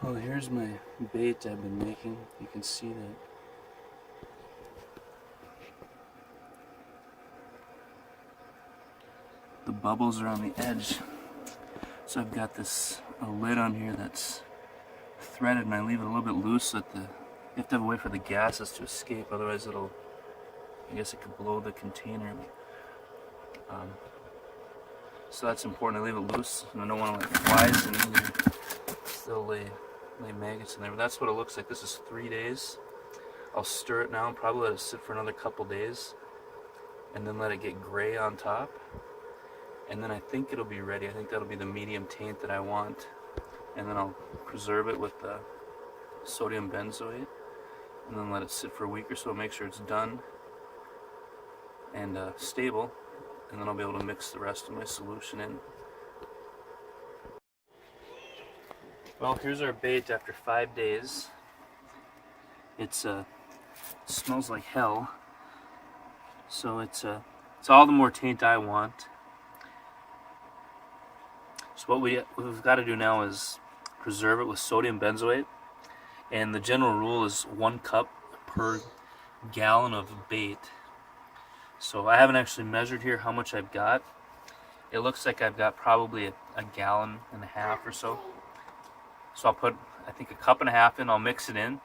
Well, here's my bait I've been making. You can see that the bubbles are on the edge. So I've got this lid on here that's threaded, and I leave it a little bit loose so that you have to have a way for the gases to escape, otherwise I guess it could blow the container. So that's important. I leave it loose, and I don't want to let flies in either. Still lay maggots in there, but that's what it looks like. This is 3 days. I'll stir it now and probably let it sit for another couple days, and then let it get gray on top, and then I think it'll be ready. I think that'll be the medium taint that I want, and then I'll preserve it with the sodium benzoate, and then let it sit for a week or so, make sure it's done and stable, and then I'll be able to mix the rest of my solution in. Well, here's our bait after 5 days. It smells like hell, so it's all the more taint I want. So what we've got to do now is preserve it with sodium benzoate, and the general rule is 1 cup per gallon of bait. So I haven't actually measured here how much I've got. It looks like I've got probably a gallon and a half or so. So I'll put, I think, 1.5 cups in. I'll mix it in,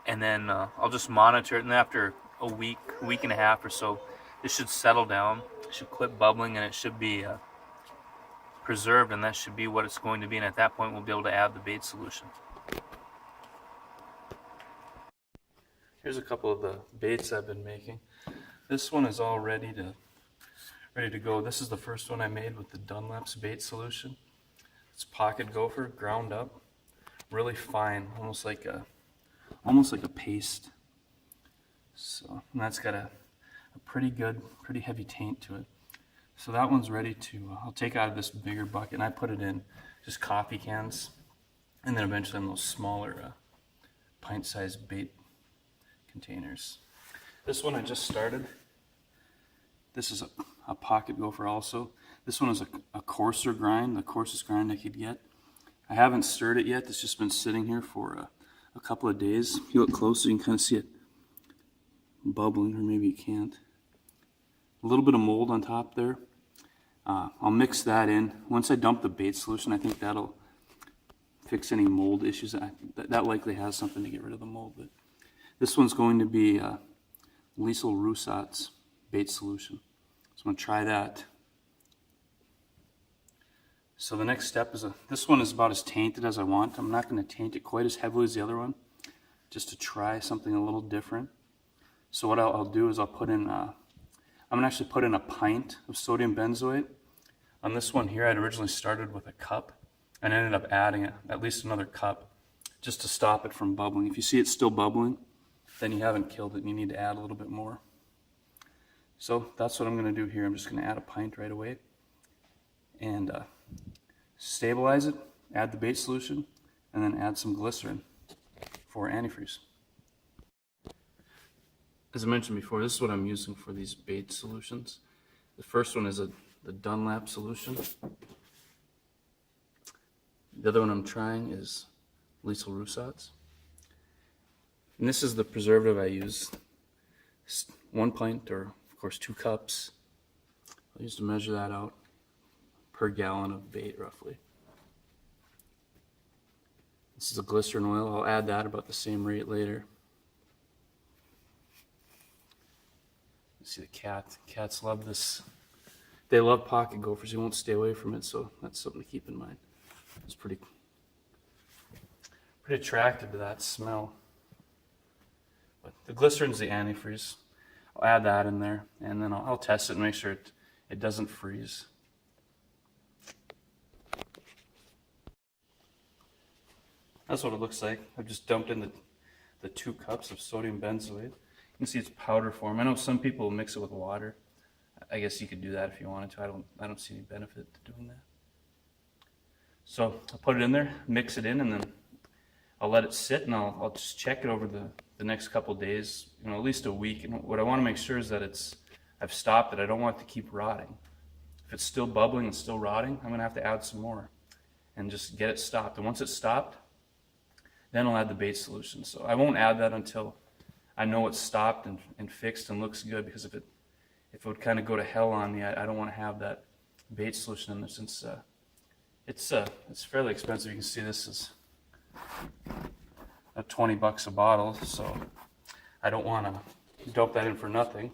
and then I'll just monitor it. And after a week and a half or so, it should settle down. It should quit bubbling, and it should be preserved, and that should be what it's going to be. And at that point, we'll be able to add the bait solution. Here's a couple of the baits I've been making. This one is all ready to go. This is the first one I made with the Dunlap's bait solution. It's pocket gopher, ground up, really fine, almost like a paste. So, and that's got a pretty heavy taint to it. So that one's ready to, I'll take out of this bigger bucket, and I put it in just coffee cans, and then eventually in those smaller pint-sized bait containers. This one I just started. This is a pocket gopher also. This one is a coarser grind, the coarsest grind I could get. I haven't stirred it yet. It's just been sitting here for a couple of days. If you look closer, you can kind of see it bubbling, or maybe you can't. A little bit of mold on top there. I'll mix that in. Once I dump the bait solution, I think that'll fix any mold issues. That likely has something to get rid of the mold. But this one's going to be Lesel Reuwsaat's bait solution. So I'm going to try that. So the next step is this one is about as tainted as I want. I'm not going to taint it quite as heavily as the other one, just to try something a little different. So what I'll do is I'll put in, I'm going to actually put in a pint of sodium benzoate. On this one here, I'd originally started with a cup, and ended up adding at least another cup just to stop it from bubbling. If you see it still bubbling, then you haven't killed it, and you need to add a little bit more. So that's what I'm going to do here. I'm just going to add a pint right away, and stabilize it, add the bait solution, and then add some glycerin for antifreeze. As I mentioned before, this is what I'm using for these bait solutions. The first one is the Dunlap solution. The other one I'm trying is Lesel Reuwsaat's. And this is the preservative I use. 1 pint, or of course 2 cups. I'll use to measure that out per gallon of bait, roughly. This is a glycerin oil. I'll add that about the same rate later. You see the cat. Cats love this. They love pocket gophers. You won't stay away from it, so that's something to keep in mind. It's pretty attracted to that smell. But the glycerin's the antifreeze. I'll add that in there, and then I'll test it and make sure it doesn't freeze. That's what it looks like. I've just dumped in the 2 cups of sodium benzoate. You can see it's powder form. I know some people mix it with water. I guess you could do that if you wanted to. I don't see any benefit to doing that. So I'll put it in there, mix it in, and then I'll let it sit, and I'll just check it over the next couple days, at least a week. And what I want to make sure is that I've stopped it. I don't want it to keep rotting. If it's still bubbling and still rotting, I'm going to have to add some more and just get it stopped. And once it's stopped, then I'll add the bait solution. So I won't add that until I know it's stopped and fixed and looks good, because if it would kind of go to hell on me, I don't want to have that bait solution in there, since it's fairly expensive. You can see this is $20 a bottle, so I don't want to dump that in for nothing.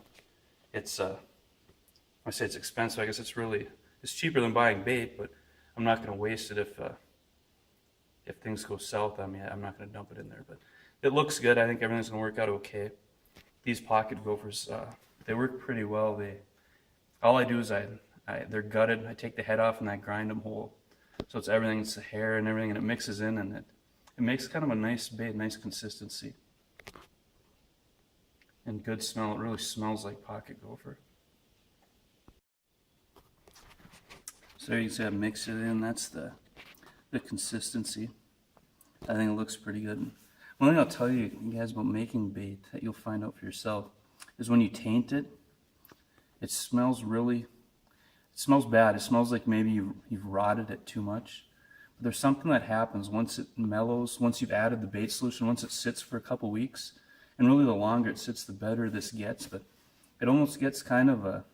It's I say it's expensive. I guess it's cheaper than buying bait, but I'm not going to waste it if things go south on me. I'm not going to dump it in there, but it looks good. I think everything's going to work out okay. These pocket gophers, they work pretty well. All I do is they're gutted. I take the head off and I grind them whole. So it's everything, it's the hair and everything, and it mixes in, and it makes kind of a nice bait, nice consistency. And good smell. It really smells like pocket gopher. So you can see I mix it in. That's the consistency. I think it looks pretty good. One thing I'll tell you guys about making bait that you'll find out for yourself is when you taint it, it smells bad. It smells like maybe you've rotted it too much. But there's something that happens once it mellows, once you've added the bait solution, once it sits for a couple weeks. And really the longer it sits, the better this gets. But it almost gets kind of a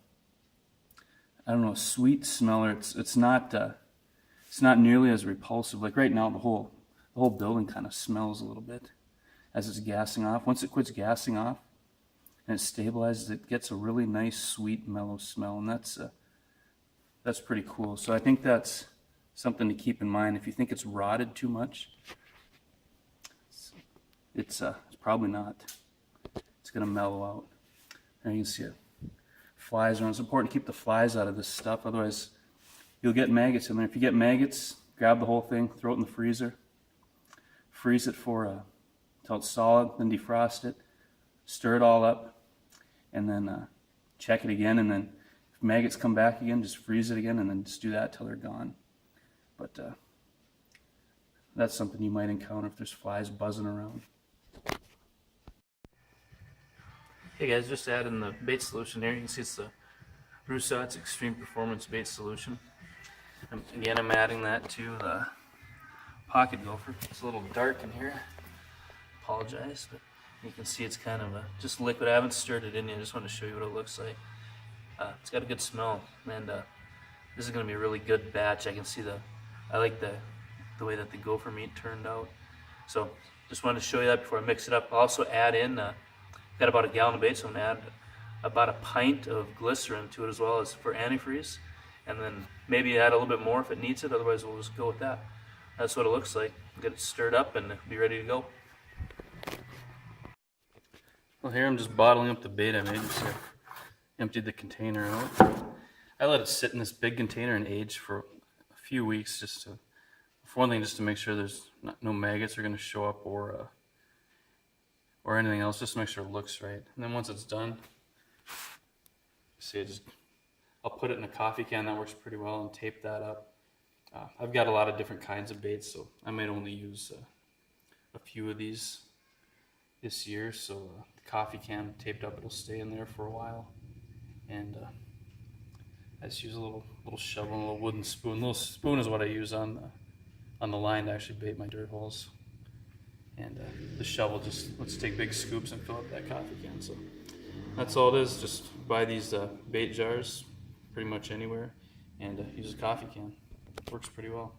sweet smell. It's not nearly as repulsive. Like right now, the whole building kind of smells a little bit as it's gassing off. Once it quits gassing off and it stabilizes, it gets a really nice, sweet, mellow smell, and that's pretty cool. So I think that's something to keep in mind. If you think it's rotted too much, it's probably not. It's going to mellow out. There you can see it. Flies around. It's important to keep the flies out of this stuff, otherwise you'll get maggots in there. If you get maggots, grab the whole thing, throw it in the freezer, freeze it until it's solid, then defrost it, stir it all up, and then check it again, and then if maggots come back again, just freeze it again, and then just do that till they're gone. But that's something you might encounter if there's flies buzzing around. Hey guys, just adding the bait solution here. You can see it's the Reuwsaat's Extreme Performance Bait Solution. And again, I'm adding that to the pocket gopher. It's a little dark in here. Apologize, but you can see it's kind of just liquid. I haven't stirred it in yet. I just want to show you what it looks like. It's got a good smell, and this is going to be a really good batch. I can see I like the way that the gopher meat turned out. So just wanted to show you that before I mix it up. I'll also add in, got about a gallon of bait, so I'm going to add about a pint of glycerin to it as well as for antifreeze, and then maybe add a little bit more if it needs it. Otherwise we'll just go with that. That's what it looks like. Get it stirred up and be ready to go. Well, here I'm just bottling up the bait I made. So I emptied the container out. I let it sit in this big container and age for a few weeks, for one thing, just to make sure there's no maggots are going to show up or anything else, just to make sure it looks right. And then once it's done, see, I'll put it in a coffee can. That works pretty well, and tape that up. I've got a lot of different kinds of baits, so I might only use a few of these this year. So the coffee can taped up, it'll stay in there for a while. And I just use a little shovel and a little wooden spoon. Little spoon is what I use on the line to actually bait my dirt holes. And the shovel, let's take big scoops and fill up that coffee can. So that's all it is. Just buy these bait jars pretty much anywhere and use a coffee can. It works pretty well.